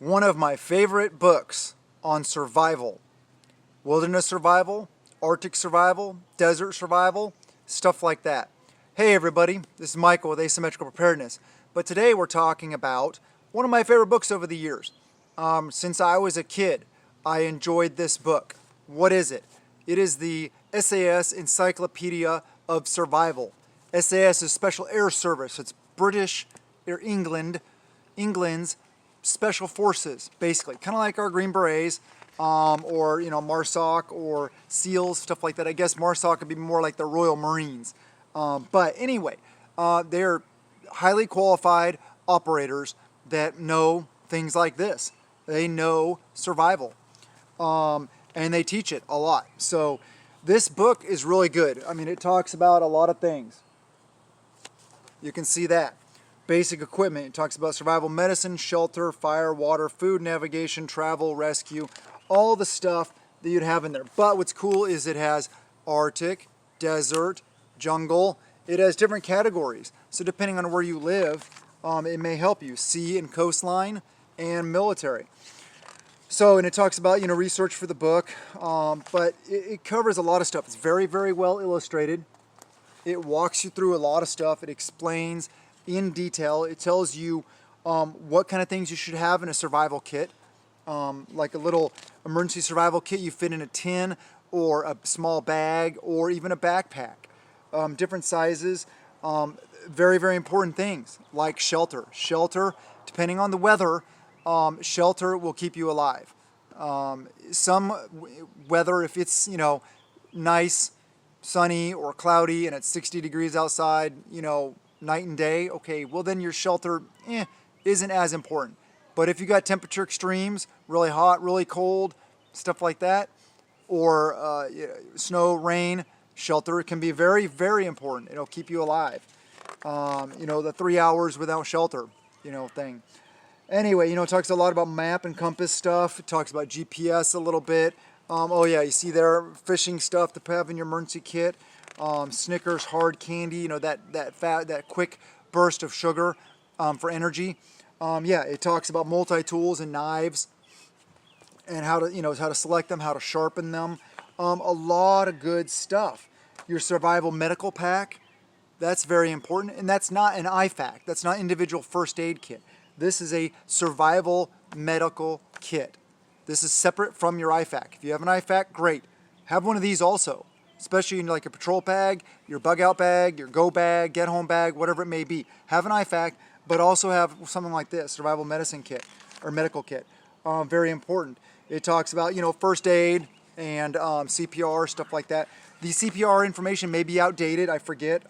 one of my favorite books on survival, wilderness survival, Arctic survival, desert survival, stuff like that. Hey everybody, this is Michael with Asymmetrical Preparedness. But today we're talking about one of my favorite books over the years. Since I was a kid, I enjoyed this book. What is it? It is the SAS Encyclopedia of Survival. SAS is Special Air Service. It's British or England's Special Forces, basically. Kind of like our Green Berets, or MARSOC or SEALs, stuff like that. I guess MARSOC would be more like the Royal Marines. But anyway, they're highly qualified operators that know things like this. They know survival, and they teach it a lot. So this book is really good. I mean, it talks about a lot of things. You can see that. Basic equipment. It talks about survival medicine, shelter, fire, water, food, navigation, travel, rescue, all the stuff that you'd have in there. But what's cool is it has Arctic, desert, jungle. It has different categories. So depending on where you live, it may help you. Sea and coastline and military. So, and it talks about, research for the book, but it covers a lot of stuff. It's very, very well illustrated. It walks you through a lot of stuff. It explains in detail. It tells you what kind of things you should have in a survival kit, like a little emergency survival kit you fit in a tin or a small bag or even a backpack. Different sizes. Very, very important things like shelter. Shelter, depending on the weather, shelter will keep you alive. Some weather, if it's, nice, sunny or cloudy and it's 60 degrees outside, night and day, okay, well then your shelter isn't as important. But if you got temperature extremes, really hot, really cold, stuff like that, or snow, rain, shelter can be very, very important. It'll keep you alive. The 3 hours without shelter, thing. Anyway, it talks a lot about map and compass stuff. It talks about GPS a little bit. Oh yeah, you see there, fishing stuff to have in your emergency kit. Snickers, hard candy, that quick burst of sugar for energy. It talks about multi-tools and knives and how to select them, how to sharpen them. A lot of good stuff. Your survival medical pack, that's very important, and that's not an IFAK. That's not individual first aid kit. This is a survival medical kit. This is separate from your IFAK. If you have an IFAK, great. Have one of these also, especially in like a patrol bag, your bug out bag, your go bag, get home bag, whatever it may be. Have an IFAK, but also have something like this, survival medicine kit or medical kit. Very important. It talks about, first aid and CPR, stuff like that. The CPR information may be outdated, I forget.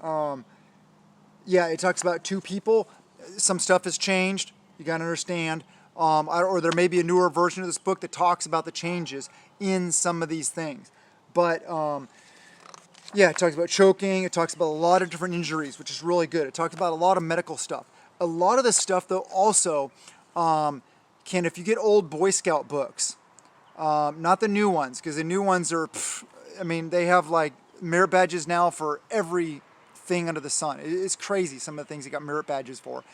It talks about 2 people. Some stuff has changed, you gotta understand. Or there may be a newer version of this book that talks about the changes in some of these things. But it talks about choking. It talks about a lot of different injuries, which is really good. It talks about a lot of medical stuff. A lot of this stuff, though, also if you get old Boy Scout books, not the new ones, because the new ones are, they have like merit badges now for everything under the sun. It's crazy, some of the things they got merit badges for.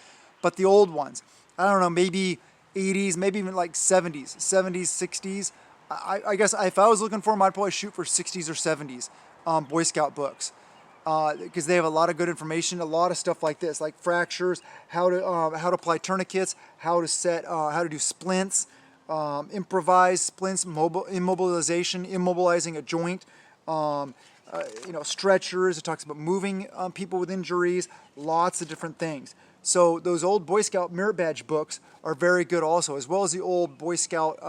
But the old ones, I don't know, maybe 80s, maybe even like 70s, 60s. I guess if I was looking for them, I'd probably shoot for 60s or 70s Boy Scout books, because they have a lot of good information, a lot of stuff like this, like fractures, how to apply tourniquets, how to do splints, improvise splints, immobilizing a joint, stretchers. It talks about moving people with injuries, lots of different things. So those old Boy Scout merit badge books are very good also, as well as the old Boy Scout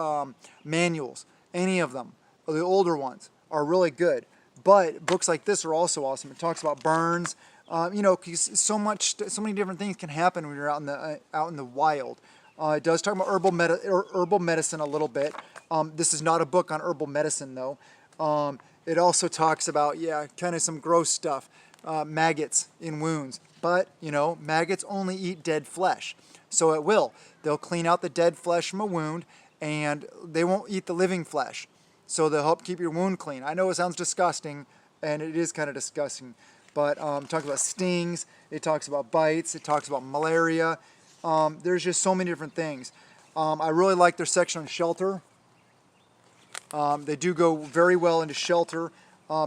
manuals. Any of them, the older ones, are really good. But books like this are also awesome. It talks about burns, because so many different things can happen when you're out in the wild. It does talk about herbal medicine a little bit. This is not a book on herbal medicine though. It also talks about kind of some gross stuff, maggots in wounds. But, maggots only eat dead flesh. So they'll clean out the dead flesh from a wound, and they won't eat the living flesh. So they'll help keep your wound clean. I know it sounds disgusting, and it is kind of disgusting. But it talks about stings, it talks about bites, it talks about malaria. There's just so many different things. I really like their section on shelter. They do go very well into shelter,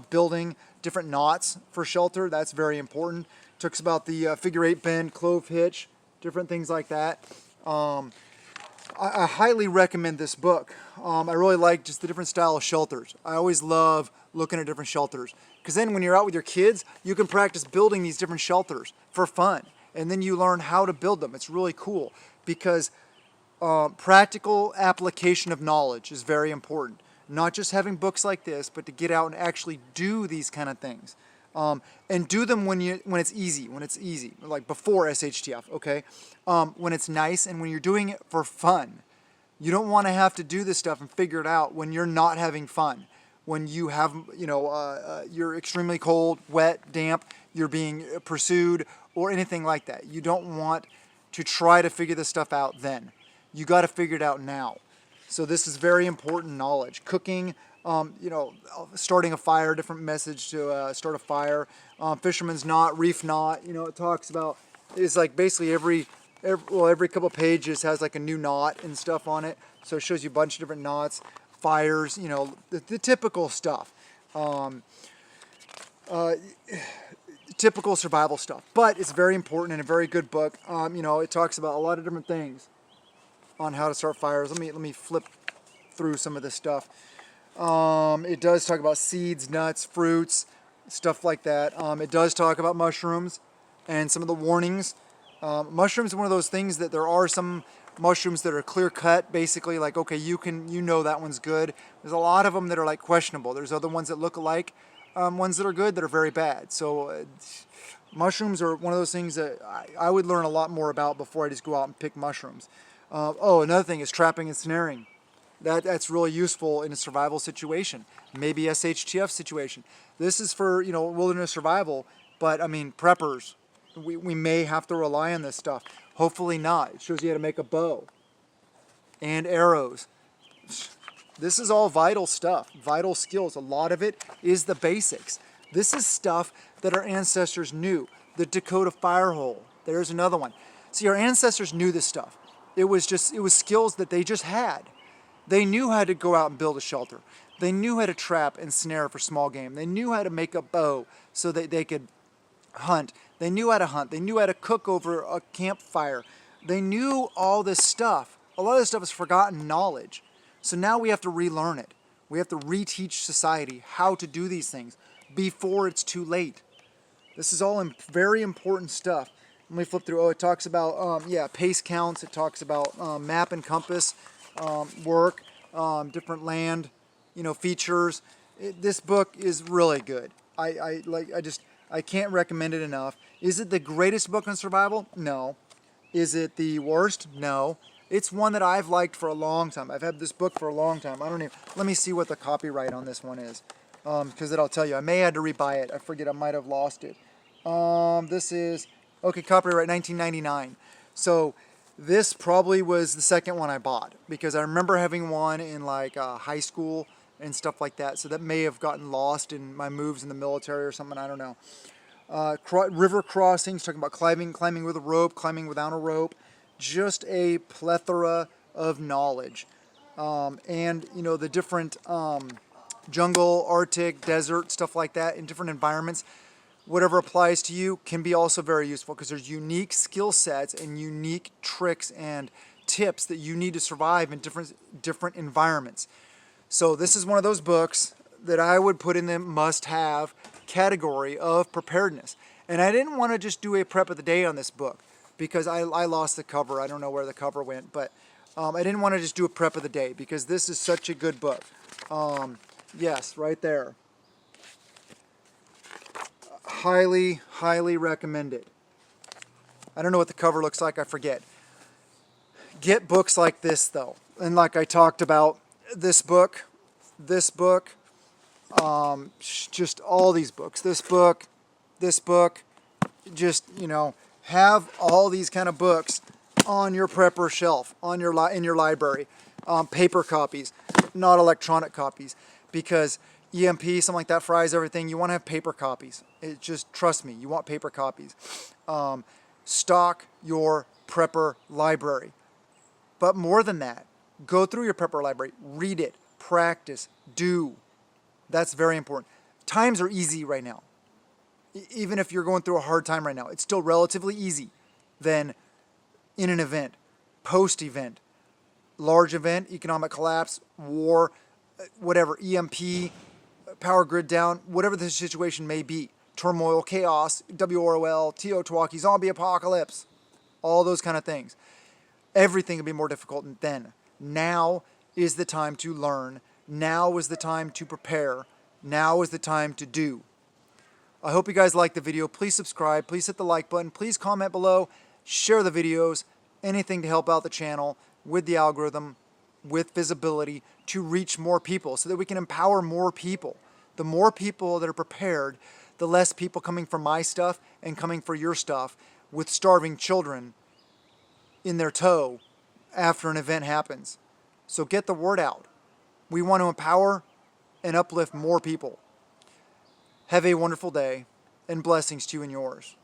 building different knots for shelter. That's very important. Talks about the figure 8 bend, clove hitch, different things like that. I highly recommend this book. I really like just the different style of shelters. I always love looking at different shelters because then when you're out with your kids, you can practice building these different shelters for fun. And then you learn how to build them. It's really cool because practical application of knowledge is very important. Not just having books like this, but to get out and actually do these kind of things. And do them when it's easy, like before SHTF, okay? When it's nice and when you're doing it for fun. You don't want to have to do this stuff and figure it out when you're not having fun. When you have, you're extremely cold, wet, damp, you're being pursued, or anything like that. You don't want to try to figure this stuff out then. You got to figure it out now. So this is very important knowledge. Cooking, starting a fire, different message to start a fire. Fisherman's knot, reef knot, it talks about, it's like basically every couple of pages has like a new knot and stuff on it. So it shows you a bunch of different knots, fires, the typical stuff. Typical survival stuff. But it's very important and a very good book. It talks about a lot of different things on how to start fires. Let me flip through some of this stuff. It does talk about seeds, nuts, fruits, stuff like that. It does talk about mushrooms and some of the warnings. Mushrooms are one of those things that there are some mushrooms that are clear cut, basically like, okay, you know that one's good. There's a lot of them that are like questionable. There's other ones that look alike, ones that are good that are very bad. So mushrooms are one of those things that I would learn a lot more about before I just go out and pick mushrooms. Another thing is trapping and snaring. That's really useful in a survival situation, maybe SHTF situation. This is for, wilderness survival, but I mean, preppers, we may have to rely on this stuff. Hopefully not. It shows you how to make a bow and arrows. This is all vital stuff, vital skills. A lot of it is the basics. This is stuff that our ancestors knew. The Dakota fire hole, there's another one. See, our ancestors knew this stuff. It was skills that they just had. They knew how to go out and build a shelter. They knew how to trap and snare for small game. They knew how to make a bow so that they could hunt. They knew how to hunt. They knew how to cook over a campfire. They knew all this stuff. A lot of this stuff is forgotten knowledge. So now we have to relearn it. We have to reteach society how to do these things before it's too late. This is all very important stuff. Let me flip through. It talks about, pace counts. It talks about map and compass. Work, different land, features. This book is really good. I can't recommend it enough. Is it the greatest book on survival? No. Is it the worst? No. It's one that I've liked for a long time. I've had this book for a long time. Let me see what the copyright on this one is. Because it'll tell you. I may have to rebuy it. I forget, I might have lost it. This is, copyright 1999. So this probably was the second one I bought because I remember having one in like high school and stuff like that. So that may have gotten lost in my moves in the military or something. I don't know. River crossings, talking about climbing with a rope, climbing without a rope. Just a plethora of knowledge. And, the different jungle, Arctic, desert, stuff like that in different environments. Whatever applies to you can be also very useful because there's unique skill sets and unique tricks and tips that you need to survive in different environments. So this is one of those books that I would put in the must-have category of preparedness. And I didn't want to just do a prep of the day on this book because I lost the cover. I don't know where the cover went, but I didn't want to just do a prep of the day because this is such a good book. Yes, right there. Highly, highly recommend it. I don't know what the cover looks like, I forget. Get books like this though. And like I talked about, this book, just all these books, this book, just, have all these kind of books on your prepper shelf, in your library. Paper copies, not electronic copies, because EMP, something like that, fries everything. You want to have paper copies. Trust me, you want paper copies. Stock your prepper library. But more than that, go through your prepper library, read it, practice, do. That's very important. Times are easy right now. Even if you're going through a hard time right now, it's still relatively easy than in an event, post-event, large event, economic collapse, war, whatever, EMP, power grid down, whatever the situation may be, turmoil, chaos, WROL, Teotihuacan, zombie apocalypse, all those kind of things. Everything will be more difficult then. Now is the time to learn. Now is the time to prepare. Now is the time to do. I hope you guys liked the video. Please subscribe. Please hit the like button. Please comment below. Share the videos. Anything to help out the channel with the algorithm, with visibility, to reach more people so that we can empower more people. The more people that are prepared, the less people coming for my stuff and coming for your stuff with starving children in their tow after an event happens. So get the word out. We want to empower and uplift more people. Have a wonderful day, and blessings to you and yours.